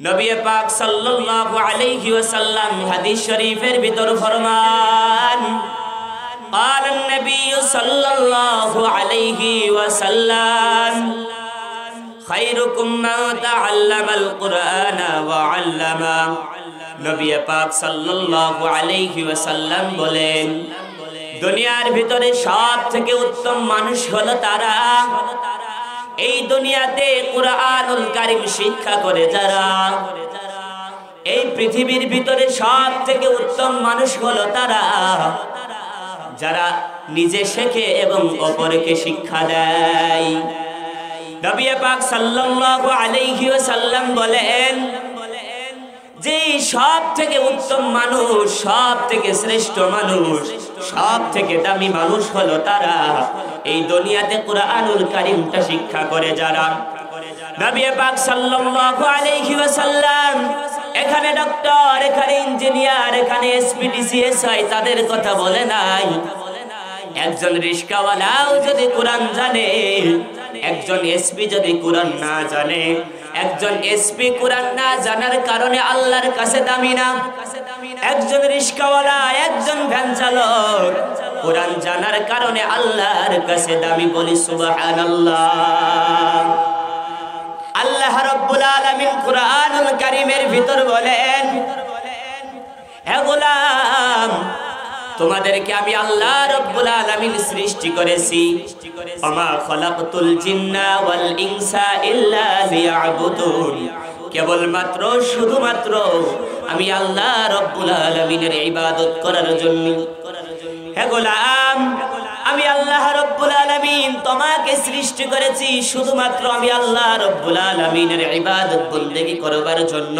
নবী পাক সাল্লাল্লাহু আলাইহি ওয়াসাল্লাম হাদিস শরীফের ভিতর ফরমান قال النبي صلى الله عليه وسلم خيركم من تعلم القرآن وعلمه নবী পাক সাল্লাল্লাহু আলাইহি ওয়াসাল্লাম বলেন দুনিয়ার ভিতরে সবথেকে উত্তম মানুষ হলো তারা এই দুনিয়াতে কুরআনুল কারীম শিক্ষা করে যারা এই পৃথিবীর ভিতরে সবথেকে উত্তম মানুষ হলো তারা যারা নিজে শেখে এবং অপরকে শিক্ষা দেয় নবী পাক সাল্লাল্লাহু আলাইহি ওয়াসাল্লাম বলেন যে সবথেকে উত্তম মানুষ সবথেকে শ্রেষ্ঠ মানুষ সবথেকে দামি মানুষ হলো তারা এই দুনিয়াতে কুরআনুল কারীমটা শিক্ষা করে যারা নবী পাক সাল্লাল্লাহু আলাইহি ওয়াসাল্লাম এখানে ডক্টর এখানে ইঞ্জিনিয়ার এখানে এসপিডিসিএসআই তাদের কথা বলে নাই একজন রিস্কাওয়ালাও যদি কোরআন জানে একজন এসপি যদি কোরআন না জানে একজন এসপি কোরআন না জানার কারণে আল্লাহর কাছে দামি না একজন রিস্কাওয়ালা একজন ভ্যান চালক কোরআন জানার কারণে আল্লাহর কাছে দামি বলি সুবহানাল্লাহ আল্লাহ রাব্বুল আলামিন কুরআনুল কারীমের ভিতর বলেন হে গোলাম তোমাদেরকে আমি আল্লাহ রাব্বুল আলামিন সৃষ্টি করেছি ওমা খলাকতুল জিন্না ওয়াল ইনসা ইল্লা লিয়াবুদুন কেবলমাত্র শুধুমাত্র আমি আল্লাহ রাব্বুল আলামিনের ইবাদত করার জন্য হে গোলাম আমি আল্লাহ রাব্বুল আলামিন তোমাকে সৃষ্টি করেছি শুধুমাত্র আমি আল্লাহ রাব্বুল আলামিনের ইবাদত বন্দেগী করবার জন্য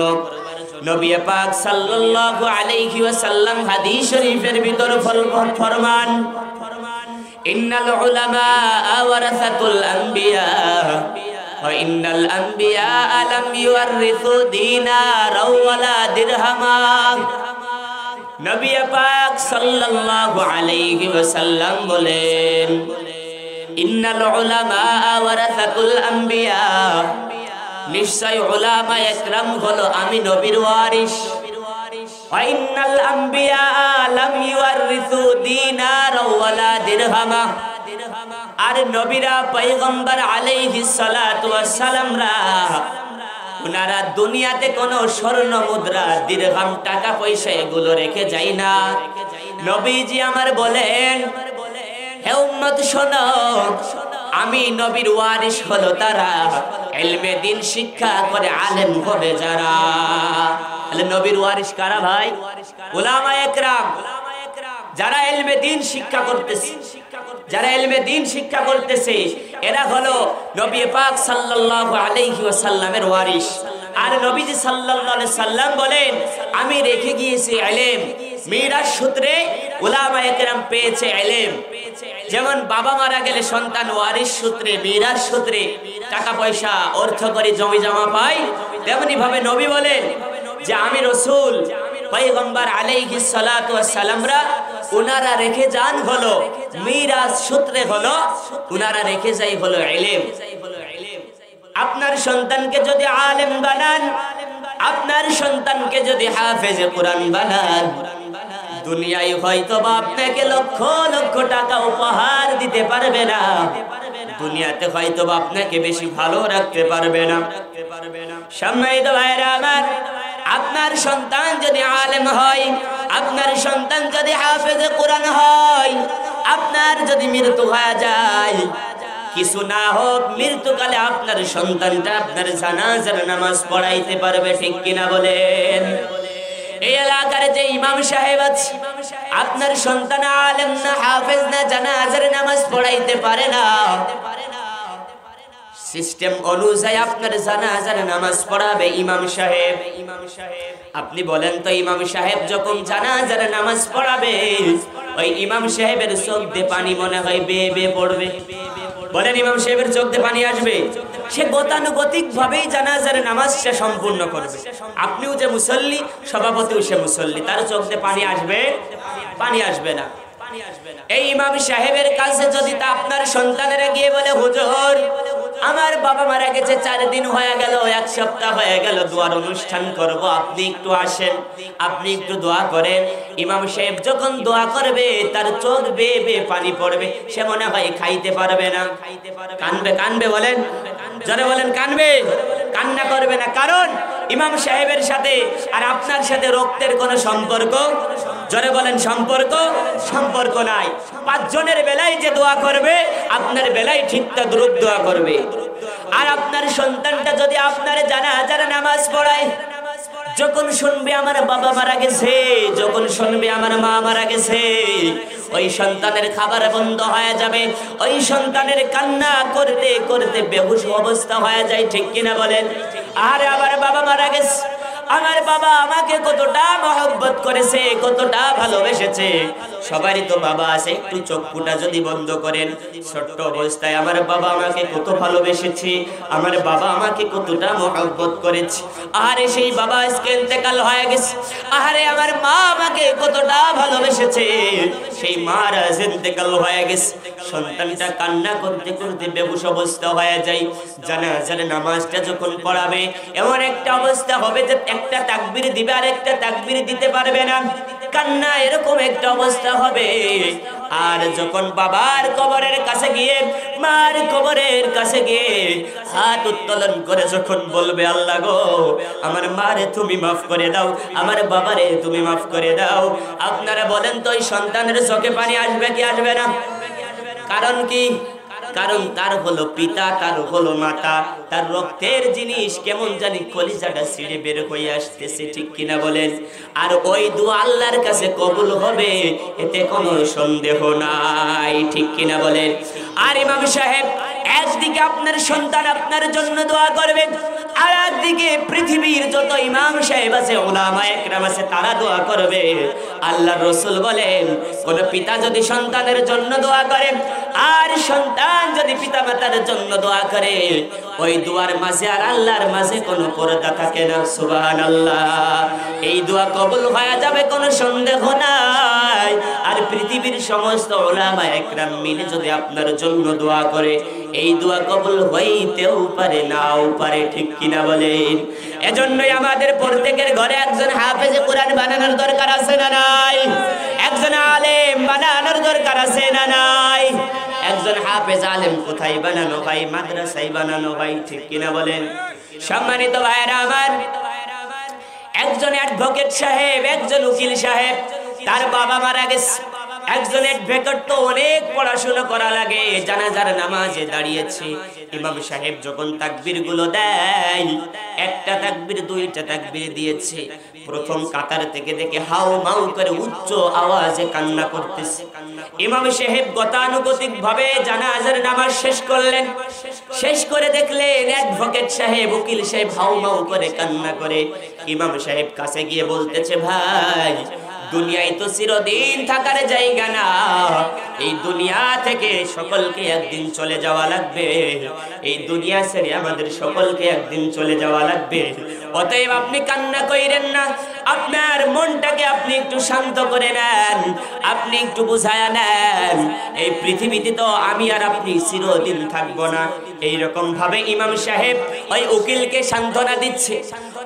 নবী পাক সাল্লাল্লাহু আলাইহি ওয়াসাল্লাম হাদিস শরীফের ভিতর ফরমান ইন্নাল উলামা ওয়ারাসাতুল আম্বিয়া ওয়া ইন্নাল আম্বিয়া লাম ইউরিসু দিনারা ওয়ালা দিরহামা নবী পাক সাল্লাল্লাহু আলাইহি ওয়াসাল্লাম বলেন ইন্নাল উলামা ওয়ারাসাতুল আম্বিয়া নিশ্চয় উলামা একরাম হলো আমি নবীর ওয়ারিস ওয়া ইন্নাল আম্বিয়া লাম ইউরিসু দিনারা ওয়ালা দিরহামা আর নবীরা পয়গম্বর আলাইহিস সালাতু ওয়াস সালামরা উনারা দুনিয়াতে কোনো স্বর্ণ মুদ্রা দিরহাম টাকা পয়সা এগুলো রেখে যায় না নবীজি আমার বলেন হে উম্মত শোনো আমি নবীর ওয়ারিস হলো তারা ইলমে দ্বীন শিক্ষা করে আলেম হবে যারা তাহলে নবীর ওয়ারিস কারা ভাই উলামায়ে কেরাম যারা ইলমে দ্বীন শিক্ষা করতেছে যারা ইলমে দ্বীন শিক্ষা করতেছে এরা হলো নবী পাক সাল্লাল্লাহু আলাইহি ওয়াসাল্লামের ওয়ারিস আর নবীজি সাল্লাল্লাহু আলাইহি সাল্লাম বলেন আমি রেখে গিয়েছি ইলম মিরাস সূত্রে উলামায়ে কেরাম পেয়েছে ইলম যেমন বাবা মারা গেলে সন্তান ওয়ারিস সূত্রে মিরাস সূত্রে টাকা পয়সা অর্থ করে জমি জমা পায় তেমনি ভাবে নবী বলেন যে আমি রাসূল পয়গম্বর আলাইহিস সালাতু ওয়াস সালামরা উনারা রেখে যান হলো মিরাস সূত্রে হলো উনারা রেখে যায় হলো ইলম আপনার সন্তানকে যদি আলেম বানান আপনার সন্তানকে যদি হাফেজে কোরআন বানান দুনিয়ায় হয়তো আপনাকে লক্ষ লক্ষ টাকা উপহার দিতে পারবে না দুনিয়াতে হয়তো আপনাকে বেশি ভালো রাখতে পারবে না সম্মানিত ভাইরা আমার আপনার সন্তান যদি আলেম হয় আপনার সন্তান যদি হাফেজে কোরআন হয় আপনার যদি মৃত্যু হয়ে যায় কিছু না হোক মৃত্যুকালে আপনার সন্তানটা আপনার জানাজার নামাজ পড়াইতে পারবে ঠিক কিনা বলেন এই এলাকার যে ইমাম সাহেব আছে আপনার সন্তান আলেম না হাফেজ না জানাজার নামাজ পড়াইতে পারে না সিস্টেম অনুযায়ী আপনার জানাজার নামাজ পড়াবে ইমাম সাহেব আপনি বলেন তো ইমাম সাহেব যখন জানাজার নামাজ পড়াবে ওই ইমাম সাহেবের চোখ দিয়ে পানি মনে হয় বেয়ে বেয়ে পড়বে বলেন ইমাম সাহেবের চোখ দিয়ে পানি আসবে সে গতানুগতিক ভাবেই জানাজার নামাজটা সম্পূর্ণ করবে আপনিও যে মুসল্লি সভাপতিও সে মুসল্লি তার চোখ দিয়ে পানি আসবে পানি আসবে না এই ইমাম সাহেবের কাছে যদি তা আপনার সন্তানেরা গিয়ে বলে হুজুর আমার বাবা মারা গেছে 4 দিন হয়ে গেল, 1 সপ্তাহ হয়ে গেল, দোয়ার অনুষ্ঠান করব, আপনি একটু আসেন, আপনি একটু দোয়া করেন। ইমাম সাহেব যখন দোয়া করবে তার চোখ বেয়ে বেয়ে পানি পড়বে, সে মনে হয় খাইতে পারবে না। কানবে, কানবে বলেন, জোরে বলেন, কানবে, কান্না করবে না। কারণ ইমাম সাহেবের সাথে আর আপনার সাথে রক্তের কোনো সম্পর্ক, জোরে বলেন, সম্পর্ক নাই। 5 জনের বেলায় যে দোয়া করবে আপনার বেলায় ঠিক তদ্রুপ দোয়া করবে। আর আপনার সন্তানটা যদি আপনার জানাজার নামাজ পড়ায়, যখন শুনবে আমার বাবা মারা গেছে, যখন শুনবে আমার মা মারা গেছে, ওই সন্তানের খাবার বন্ধ হয়ে যাবে, ওই সন্তানের কান্না করতে করতে বেহুশ অবস্থা হয়ে যায়, ঠিক কিনা বলেন? আরে আমার বাবা মারা গেছে, আমার বাবা আমাকে কতটা মহব্বত করেছে, কতটা ভালোবেসেছে। সবারই তো বাবা আছে, একটু চক্ষুটা যদি বন্ধ করেন, ছোট্ট অবস্থায় আমার বাবা আমাকে কত ভালোবেসেছে, আমার বাবা আমাকে কতটা মহব্বত করেছে। আরে সেই বাবা আজকে ইন্তেকাল হয়ে গেছে। আরে আমার মা আমাকে কতটা ভালোবেসেছে, সেই মার আজ ইন্তেকাল হয়ে গেছে। সন্তানটা কান্না করতে করতে বেহুশ অবস্থা হয়ে যায়। জানাজার নামাজটা যখন পড়াবে, এমন একটা অবস্থা হবে যে একটা তাকবীর দিবে আর একটা তাকবীর দিতে পারবে না, কান্না এরকম একটা অবস্থা হবে। আর যখন বাবার কবরের কাছে গিয়ে, মার কবরের কাছে গিয়ে হাত উত্তোলন করে যখন বলবে, আল্লাহ গো আমার মারে তুমি মাফ করে দাও, আমার বাবারে তুমি মাফ করে দাও, আপনারা বলেন তো ওই সন্তানের চোখে পানি আসবে কি আসবে না? কারণ কি? কারণ তার হলো পিতা, তার হলো মাতা, তার রক্তের জিনিস কেমন জানি কলিজাটা ছিঁড়ে বের হয়ে আসতেছে, ঠিক কিনা বলেন? আর ওই দোয়া আল্লাহর কাছে কবুল হবে, এতে কোনো সন্দেহ নাই, ঠিক কিনা বলেন? আর ইমাম সাহেব একদিকে আপনার সন্তান আপনার জন্য দোয়া করবে, আর একদিকে পৃথিবীর যত ইমাম সাহেব আছে, উলামায়ে কেরাম আছে, তারা দোয়া করবে। আল্লাহর রাসূল বলেন, কোন পিতা যদি সন্তানের জন্য দোয়া করে আর সন্তান যদি পিতামাতার জন্য দোয়া করে, ওই দোয়ার মাঝে আর আল্লাহর মাঝে কোনো পর্দা থাকে না। সুবহানাল্লাহ। এই দোয়া কবুল হয়ে যাবে, কোনো সন্দেহ নাই। আর পৃথিবীর সমস্ত উলামায়ে কেরাম মিলে যদি আপনার জন্য দোয়া করে, এই দোয়া কবুল হইতেও পারে, নাও পারে, ঠিক কিনা বলেন? এজন্যই আমাদের প্রত্যেকের ঘরে একজন হাফেজে কোরআন বানানোর দরকার আছে না নাই? একজন আলেম বানানোর দরকার আছে না নাই? একজন হাফেজ আলেম কোথায় বানানো হয়? মাদ্রাসায় বানানো হয়, ঠিক কিনা বলেন? সম্মানিত ভাইরা আমার, একজন অ্যাডভোকেট সাহেব, একজন উকিল সাহেব, তার বাবা মারা গেছে। একজন অ্যাডভোকেট তো অনেক পড়াশোনা করা লাগে, জানাজার নামাজে দাঁড়িয়েছে। ইমাম সাহেব যখন তাকবীর গুলো দেয়, একটা তাকবীর, দুইটা তাকবীর দিয়েছে, প্রথম কাতার থেকে দেখে হাউ মাউ করে উচ্চ আওয়াজে কান্না করতেছে। ইমাম সাহেব গতানুগতিক ভাবে জানাজার নামাজ শেষ করলেন। শেষ করে দেখলেন অ্যাডভোকেট সাহেব, উকিল সাহেব হাউ মাউ করে কান্না করে। ইমাম সাহেব কাছে গিয়ে বলতেছে, ভাই দুনিয়ায় তো চিরদিন থাকার জায়গা না, এই দুনিয়া থেকে সকলকে একদিন চলে যাওয়া লাগবে, এই দুনিয়া ছেড়ে আমাদের সকলকে একদিন চলে যাওয়া লাগবে। অতএব আপনি কান্না কইরেন না, আপনার মনটাকে আপনি একটু শান্ত করে নেন, আপনি একটু বুঝায়া নেন, এই পৃথিবীতে তো আমি আর আপনি চিরদিন থাকবো না। এইরকম ভাবে ইমাম সাহেব ওই উকিলকে সান্ত্বনা দিচ্ছে।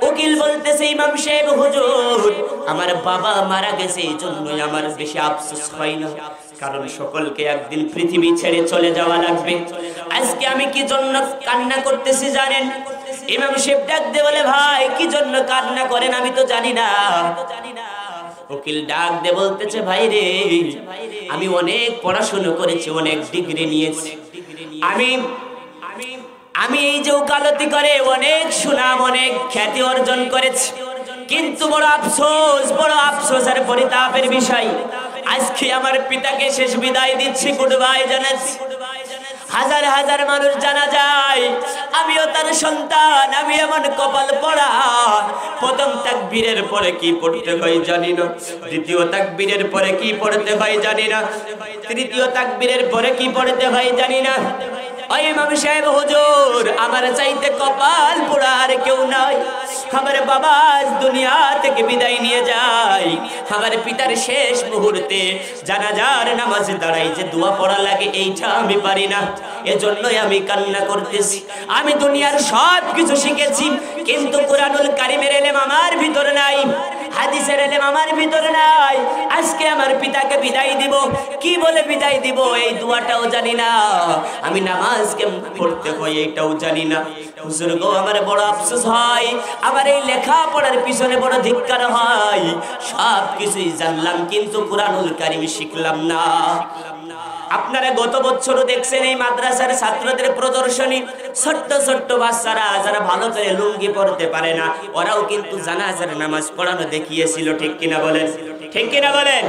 উকিল বলতেছে, ইমাম সাহেব হুজুর, আমার বাবা মারা গেছে, এই জন্যই আমার বেশি আফসোস হয় না, কারণ সকলকে একদিন পৃথিবী ছেড়ে চলে যাওয়া লাগবে। আজকে আমি কি জন্য কান্না করতেছি জানেন? ইমাম সাহেব ডাক দিয়ে বলে, ভাই কি জন্য কান্না করেন আমি তো জানি না। উকিল ডাক দিয়ে বলতেছে, ভাই রে, আমি অনেক পড়াশোনা করেছি, অনেক ডিগ্রি নিয়েছি, আমি এই যে ওকালতি করে অনেক সুনাম, অনেক খ্যাতি অর্জন করেছি, কিন্তু বড় আফসোস আর পরিতাপের বিষয়, আজকে আমার পিতাকে শেষ বিদায় দিচ্ছি, গুড বাই জানাচ্ছি। হাজার হাজার মানুষ জানা যায়, আমিও তার সন্তান, আমি এমন কপাল পড়া, প্রথম তাকবীরের পরে কি পড়তে হয় জানি না, দ্বিতীয় তাকবীরের পরে কি পড়তে হয় জানি না, তৃতীয় তাকবীরের পরে কি পড়তে হয় জানি না। ওই ইমাম সাহেব হুজুর, আমার চাইতে কপাল পোড়া আর কেউ নাই, আমার বাবা আজ দুনিয়া থেকে বিদায় নিয়ে যায়, আমার পিতার শেষ মুহূর্তে জানাজার নামাজে দাঁড়াই যে দোয়া পড়া লাগে এইটা আমি পারি না, এজন্যই আমি কান্না করতেছি। আমি দুনিয়ার সব কিছু শিখেছি, কিন্তু কোরআনুল কারীমের ইলম আমার ভিতর নাই, হাদিসের ইলম আমার ভিতর নাই। আজকে আমার পিতাকে বিদায় দিব, কি বলে বিদায় দিব এই দোয়াটাও জানি না, আমি নামাজ কেমন পড়তে হয় এটাও জানি না। হুজুর গো, আমার বড় আফসোস হয়, আমার এই লেখাপড়ার পিছনে বড় ধিক্কার হয়। সব কিছুই জানলাম কিন্তু কোরআনুল কারীম শিখলাম না। আপনারা গত বছরও দেখছেন এই মাদ্রাসার ছাত্রদের প্রদর্শনী, ছোট্ট ছোট্ট বাচ্চারা যারা ভালো করে লুঙ্গি পড়তে পারে না, ওরাও কিন্তু জানাজার নামাজ পড়ানো দেখিয়েছিল। ঠিক কিনা বলেন? ঠিক কিনা বলেন?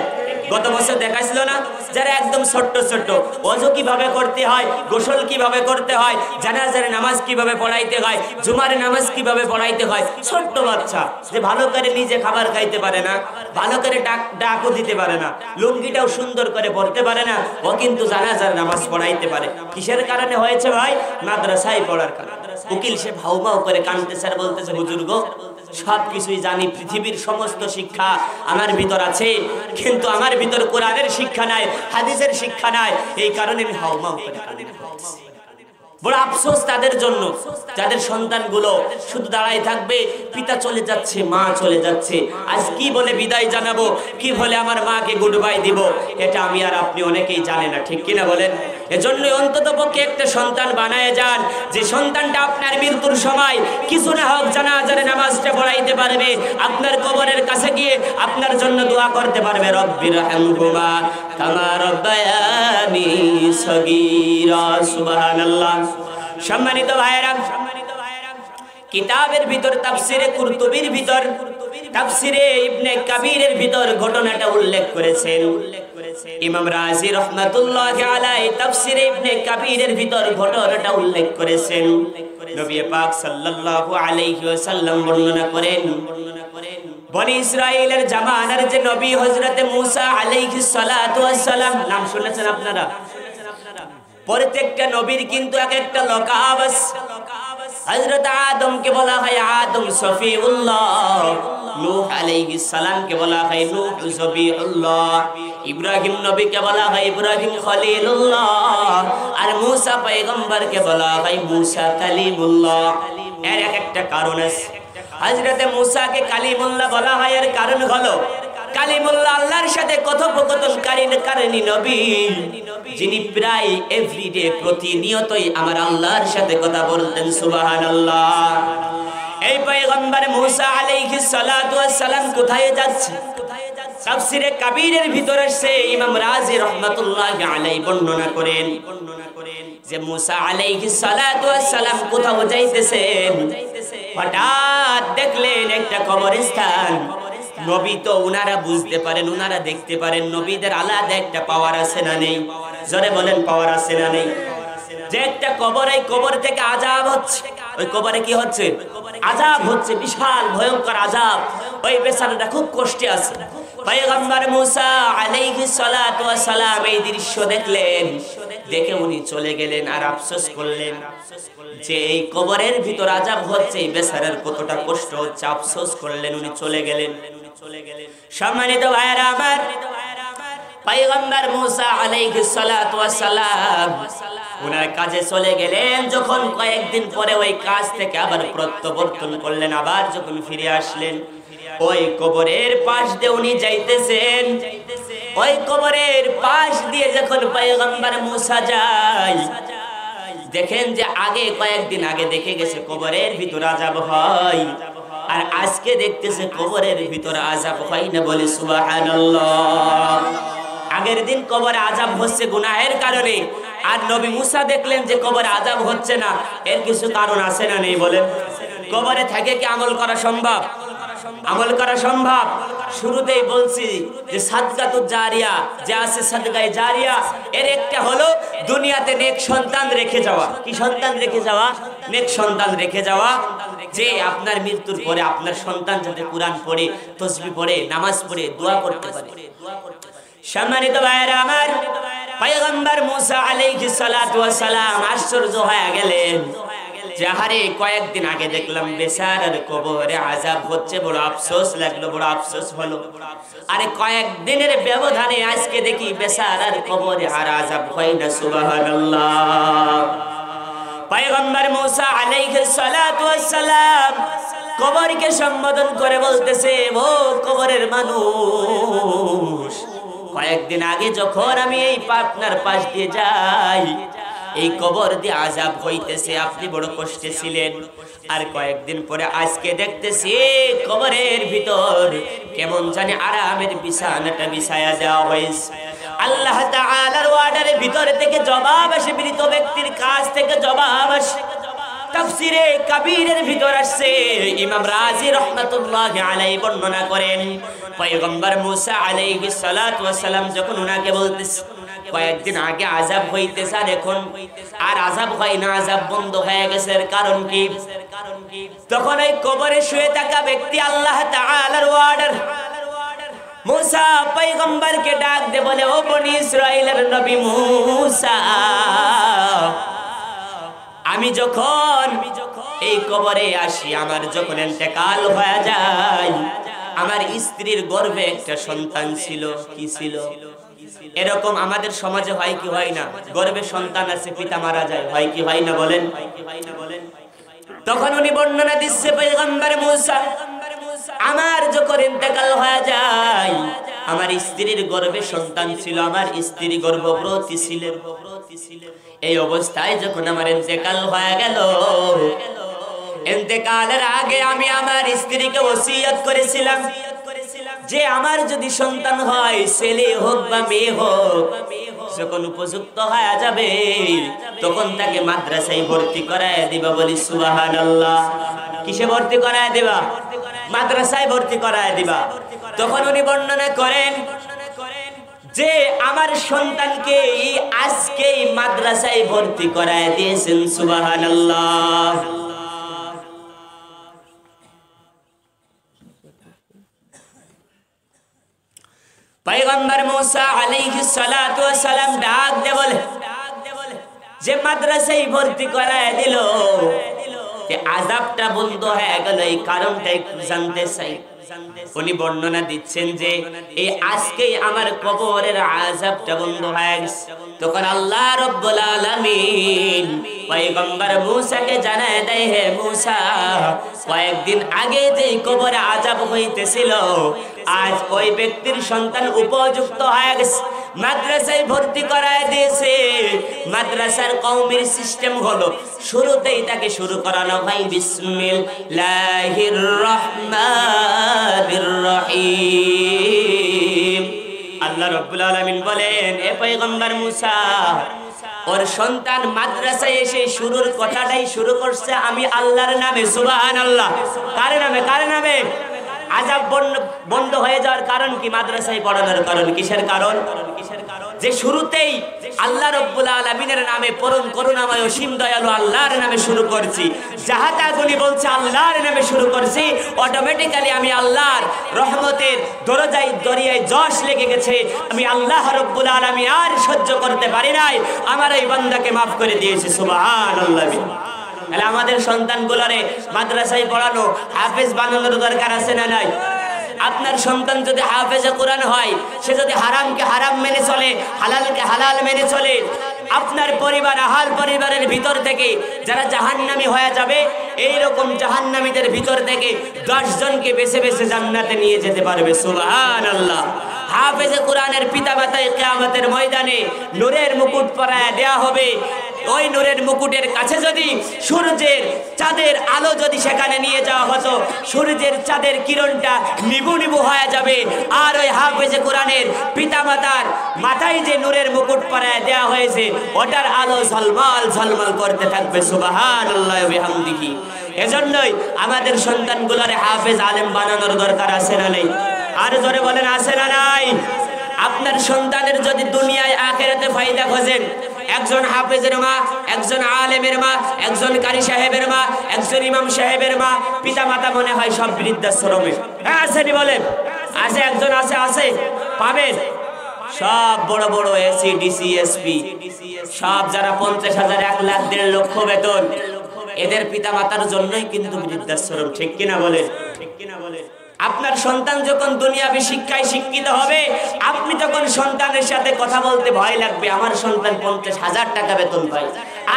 গত বছর দেখাইছিল না, যারা একদম ছোট্ট ছোট্ট ওযু কিভাবে করতে হয়, গোসল কিভাবে করতে হয়, জানাজার নামাজ কিভাবে পড়াইতে হয়, জুমার নামাজ কিভাবে পড়াইতে হয়। ছোট্ট বাচ্চা যে ভালো করে নিজে খাবার খাইতে পারে না, ভালো করে ডাকও দিতে পারে না, লুঙ্গিটাও সুন্দর করে পড়তে পারে না, ও কিন্তু জানাজার নামাজ পড়াইতে পারে। কিসের কারণে হয়েছে ভাই? মাদ্রাসায় পড়ার কারণে। উকিল সে ভাউভাউ করে কাঁদতেছে আর বলতেছে, হুজুর গো, সব কিছুই জানি, পৃথিবীর সমস্ত শিক্ষা আমার ভিতর আছে, কিন্তু আমার ভিতর কোরআনের শিক্ষা নাই, হাদিসের শিক্ষা নাই, এই কারণে আমি হাউমাউ করে কাঁদতেছি। বড় আফসোস তাদের জন্য, যাদের সন্তানগুলো শুধু দাঁড়ায় থাকবে, পিতা চলে যাচ্ছে, মা চলে যাচ্ছে, আজ কি বলে বিদায় জানাবো, কি বলে আমার মাকে গুড বাই দিব, এটা আমি আর আপনি অনেকেই জানে না। ঠিক কিনা বলেন? এজন্যই অন্তত পক্ষে একটা সন্তান বানায় যান, যে সন্তানটা আপনার মৃত্যুর সময় কিছু না হোক জানাজার নামাজটা পড়াইতে পারবে, আপনার কবরের কাছে গিয়ে আপনার জন্য দোয়া করতে পারবে, রব্বির হামহুমা কামা রব্বায়ানি সগীরা। সুবহানাল্লাহ। সম্মানিত ভাইয়েরা, কিতাবের ভিতর তাফসিরে কুরতুবির ভিতর, তাফসিরে ইবনে কাবিরের ভিতর ঘটনাটা উল্লেখ করেছেন ইমাম রাজি রাহমাতুল্লাহি আলাইহি। তাফসিরে ইবনে কাবিরের ভিতর ঘটনাটা উল্লেখ করেছেন। নবী পাক সাল্লাল্লাহু আলাইহি ওয়াসাল্লাম বর্ণনা করেন, বনি ইসরাইলের জামানার যে নবী হযরতে মূসা আলাইহিস সালাতু ওয়াস সালাম, নাম শুনেছেন আপনারা? প্রত্যেকটা নবীর কিন্তু এক একটা লকাব আছে। হযরত আদমকে বলা হয় আদম সফিউল্লাহ, নূহ আলাইহিস সালামকে বলা হয় নূহ সফিউল্লাহ, ইব্রাহিম নবীকে বলা হয় ইব্রাহিম খলিলুল্লাহ, আর মূসা পয়গম্বরকে বলা হয় মূসা কালিমুল্লাহ। এর এক একটা কারণ আছে। হযরতে মূসাকে কালিমুল্লাহ বলা হয়, এর কারণ হলো কালিমুল্লাহ আল্লাহর সাথে কথোপকথনকারী নবী, যিনি প্রায় এভরিডে প্রতিনিয়তই আমার আল্লাহর সাথে কথা বলতেন। সুবহানাল্লাহ। এই পয়গম্বর মূসা আলাইহিস সালাতু ওয়াস সালাম কোথায় যাচ্ছে? তাফসিরে কাবীরের ভিতরে সে ইমাম রাজি রাহমাতুল্লাহি আলাইহি বর্ণনা করেন যে মূসা আলাইহিস সালাতু ওয়াস সালাম কোথাও যাইতেছেন, হঠাৎ দেখলেন একটা কবরস্থান। নবী তো উনারা বুঝতে পারেন, উনারা দেখতে পারেন, নবীদের আলাদা একটা পাওয়ার আছে না নেই? জোরে বলেন, পাওয়ার আছে না নেই? যে একটা কবর, এই কবর থেকে আযাব হচ্ছে, ওই কবরে কি হচ্ছে? আযাব হচ্ছে, বিশাল ভয়ঙ্কর আযাব। ওই বেচারাটা খুব কষ্টে আছে। পয়গম্বর মূসা আলাইহিস সালাতু ওয়াস সালাম এই দৃশ্য দেখলেন, দেখে উনি চলে গেলেন আর আফসোস করলেন যে এই কবরের ভিতর আযাব হচ্ছে, এই বেচারার কতটা কষ্ট হচ্ছে, আফসোস করলেন, উনি চলে গেলেন। সম্মানিত ভাইয়েরা আমার, পয়গম্বর মূসা আলাইহিস সালাতু ওয়াস সালাম উনার কাজে চলে গেলেন। যখন কয়েকদিন পরে ওই কাজ থেকে আবার প্রত্যাবর্তন করলেন, আবার যখন ফিরে আসলেন, ওই কবরের পাশ দিয়ে উনি যাইতেছেন। ওই কবরের পাশ দিয়ে যখন পয়গম্বর মূসা যায়, দেখেন যে আগে কয়েকদিন আগে দেখে গেছে কবরের ভিতর আযাব হয়, আর আজকে দেখতেছে কবরের ভিতর আযাব হয় না। বলে সুবহানাল্লাহ। আগের দিন কবরে আযাব হচ্ছে গুনাহের কারণে, আর নবী মূসা দেখলেন যে কবরে আযাব হচ্ছে না, এর কিছু কারণ আছে না নেই? বলেন। কবরে থেকে কি আমল করা সম্ভব? আমল করা সম্ভব। শুরুতেই বলছি যে সাদকাতুল জারিয়া যে আছে, সাদকায়ে জারিয়া, এর একটা হলো দুনিয়াতে নেক সন্তান রেখে যাওয়া। কি সন্তান রেখে যাওয়া? নেক সন্তান রেখে যাওয়া, যে আপনার মৃত্যুর পরে আপনার সন্তান যাতে কুরআন পড়ে, তাসবিহ পড়ে, নামাজ পড়ে, দোয়া করতে পারে। সম্মানিত ভাইয়েরা আমার, পয়গম্বর মূসা আলাইহিস সালাতু ওয়াস সালাম আশ্চর্য হয়ে গেলেন যাহারে কয়েকদিন আগে দেখলাম বেচারার কবরে আযাব হচ্ছে, বড় আফসোস লাগলো, বড় আফসোস হলো। আরে কয়েকদিনের ব্যবধানে আজকে দেখি বেচারার কবরে আর আযাব হয় না। সুবহানাল্লাহ। পয়গম্বর মুসা আলাইহিস সালাতু ওয়াস সালাম কবরকে সম্বোধন করে বলতেছে, ও কবরের মানুষ, কয়েকদিন আগে যখন আমি এই পাটনার পাশ দিয়ে যাই, এই কবর দিয়ে আযাব হইতেছে, আপনি বড় কষ্টে ছিলেন। আর কয়েকদিন পরে আজকে দেখতেছি কবরের ভিতর কেমন জানি আরামের বিছানাটা বিছায়া দেওয়া হয়েছে। আল্লাহ তাআলার ওয়ার্ডারের ভিতর থেকে জবাব আসে, মৃত ব্যক্তির কাছ থেকে জবাব আসে। তাফসিরে কাবীরের ভিতর আসছে, ইমাম রাজি রাহমাতুল্লাহি আলাইহি বর্ণনা করেন, পয়গম্বর মুসা আলাইহিস সালাতু ওয়াস সালাম যখন উনাকে বলতেছে কয়েকদিন আগে আযাব হইতেছে আর এখন আর আযাব হয় না, আযাব বন্ধ হয়ে গেছে, এর কারণ কি? তখন এই কবরে শুয়ে থাকা ব্যক্তি আল্লাহ তাআলার ওয়ার্ডার মুসা পয়গম্বরকে ডাক দে বলে, ও বনি ইসরাইলের নবী মুসা, আমি যখন এই কবরে আসি, আমার যখন ইন্তেকাল হয়ে যায়, আমার স্ত্রীর গর্ভে একটা সন্তান ছিল। কি ছিল? এরকম আমাদের সমাজে হয় কি হয় না? গর্ভে সন্তান আছে, পিতা মারা যায়, হয় কি হয় না বলেন? তখন উনি বর্ণনা দিচ্ছে পয়গম্বর মুসা, আমার যখন ইন্তেকাল হয়ে যায়, আমার স্ত্রীর গর্ভে সন্তান ছিল, আমার স্ত্রী গর্ভবতী ছিলেন। এই অবস্থায় যখন আমার ইন্তেকাল হয়ে গেল, ইন্তেকালের আগে আমি আমার স্ত্রীকে ওসিয়ত করেছিলাম যে আমার যদি সন্তান হয়, ছেলে হোক বা মেয়ে হোক, যখন উপযুক্ত হয়ে যাবে তখন তাকে মাদ্রাসায় ভর্তি করায় দিবা। বলি সুবহানাল্লাহ। কিসে ভর্তি করায় দিবা? মাদ্রাসায় ভর্তি করায় দিবা। তখন উনি বর্ণনা করেন যে আমার সন্তানকে আজকেই মাদ্রাসায় ভর্তি করায় দিয়েছেন। সুবহানাল্লাহ। পয়গম্বর মুসা আলাইহিস সালাতু ওয়াস সালাম ডাক দে বলে যে মাদ্রাসায় ভর্তি করায় দিল, যে আযাবটা বন্ধ হয়ে গেল, এই কারণটা একটু জানতে চাই। উনি বর্ণনা দিচ্ছেন যে এই আজকেই আমার কবরের আযাবটা বন্ধ হয়ে গেছে। তখন আল্লাহ রাব্বুল আলামিন পয়গম্বর মুসাকে জানায় দেয়, হে মুসা, কয়েকদিন আগে যে কবরে আযাব হইতেছিল, আজ ওই ব্যক্তির সন্তান উপযুক্ত হয়ে গেছে, মাদ্রাসায় ভর্তি করায় দিয়েছে। মাদ্রাসার কওমের সিস্টেম হলো শুরুতেই তাকে শুরু করানো হয় বিসমিল্লাহির রহমানির রহিম। আল্লাহ রাব্বুল আলামিন বলেন, এ পয়গম্বর মুসা, ওর সন্তান মাদ্রাসায় এসে শুরুর কথাটাই শুরু করছে আমি আল্লাহর নামে। সুবহানাল্লাহ। কার নামে? কার নামে? আযাব বন্ধ হয়ে যাওয়ার কারণ কি? মাদ্রাসায় পড়ানোর কারণ। কিসের কারণ? যে শুরুতেই আল্লাহ রাব্বুল আলামিনের নামে, পরম করুণাময় অসীম দয়ালু আল্লাহর নামে শুরু করছি, জাহাতাগুলি বলছে আল্লাহর নামে শুরু করছি, অটোমেটিক্যালি আমি আল্লাহর রহমতের দরিয়ায় যশ লেগে গেছে। আমি আল্লাহ রাব্বুল আলামিন আর সহ্য করতে পারি নাই, আমার এই বান্দাকে মাফ করে দিয়েছে। সুবহানাল্লাহ। তাহলে আমাদের সন্তানগুলোরে মাদ্রাসায় পড়ানো, হাফেজ বানানোর দরকার আছে না নাই? আপনার সন্তান যদি হাফেজে কোরআন হয়, সে যদি হারামকে হারাম মেনে চলে, হালালকে হালাল মেনে চলে, আপনার পরিবার, আহাল পরিবারের ভিতর থেকে যারা জাহান্নামী হয়ে যাবে, এইরকম জাহান্নামীদের ভিতর থেকে 10 জনকে বেছে বেছে জান্নাতে নিয়ে যেতে পারবে। সুবহানাল্লাহ। হাফেজে কোরআনের পিতামাতায় কিয়ামতের ময়দানে নূরের মুকুট পরায় দেয়া হবে। ওই নূরের মুকুটের কাছে যদি সূর্যের চাঁদের আলো যদি সেখানে নিয়ে যাওয়া হতো, সূর্যের চাঁদের কিরণটা নিভু নিভু হয়ে যাবে। আর ওই হাফেজে কোরআনের পিতামাতার মাথায় যে নূরের মুকুট পরায় দেয়া হয়েছে, ওটার আলো ঝলমল ঝলমল করতে থাকবে। সুবহানাল্লাহ ওয়া বিহামদিহি। এজন্যই আমাদের সন্তানগুলোর হাফেজ আলেম বানানোর দরকার আছে না নেই? আর জোরে বলেন, আছে না নাই? আপনার সন্তানের যদি দুনিয়ায় আখিরাতে ফায়দা খোঁজেন, একজন হাফেজের মা, একজন আলেমের মা, একজন কারি সাহেবের মা, একজন ইমাম সাহেবের মা, পিতা মাতা মনে হয় সব বৃদ্ধাশ্রমে। হ্যাঁ আসেনি বলেন? আছে, একজন আছে, আছে, পাবেন। সব বড় বড় এসি, ডিসি, এসপি, সব যারা 50,000, 1 লাখ, 1.5 লক্ষ বেতন, এদের পিতামাতার জন্যই কিন্তু বৃদ্ধাশ্রম। ঠিক কিনা বলেন? আপনার সন্তান যখন দুনিয়াবী শিক্ষায় শিক্ষিত হবে, আপনি তখন সন্তানের সাথে কথা বলতে ভয় লাগবে, আমার সন্তান 50,000 টাকা বেতন পায়।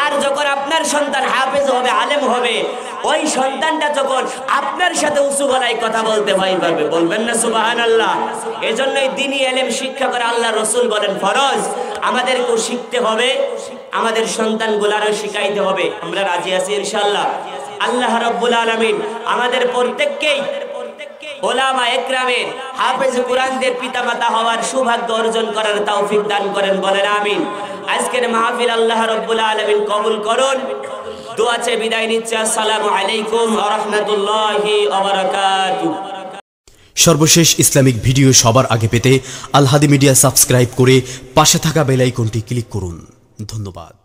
আর যখন আপনার সন্তান হাফেজ হবে, আলেম হবে, ওই সন্তানটা যখন আপনার সাথে উঁচু গলায় কথা বলতে ভয় পাবে। বলবেন না সুবহানাল্লাহ? এজন্যই দ্বীনি ইলম শিক্ষা করে আল্লাহ রাসূল বলেন ফরজ। আমাদেরকেও শিখতে হবে, আমাদের সন্তানগুলারও শিখাইতে হবে। আমরা রাজি আছি ইনশাআল্লাহ। আল্লাহ রাব্বুল আলামিন আমাদের প্রত্যেককেই ওলামা একরামের হাফেজ কুরআনদের পিতামাতা হওয়ার সৌভাগ্য অর্জন করার তৌফিক দান করেন। বলেন আমিন। আজকের মাহফিল আল্লাহ রাব্বুল আলামিন কবুল করুন। দোয়া চেয়ে বিদায় নিচ্ছি। আসসালামু আলাইকুম ওয়া রাহমাতুল্লাহি ওয়া বারাকাতুহু। সর্বশেষ ইসলামিক ভিডিও সবার আগে পেতে আল হাদি মিডিয়া সাবস্ক্রাইব করে পাশে থাকা বেল আইকনটি ক্লিক করুন। ধন্যবাদ।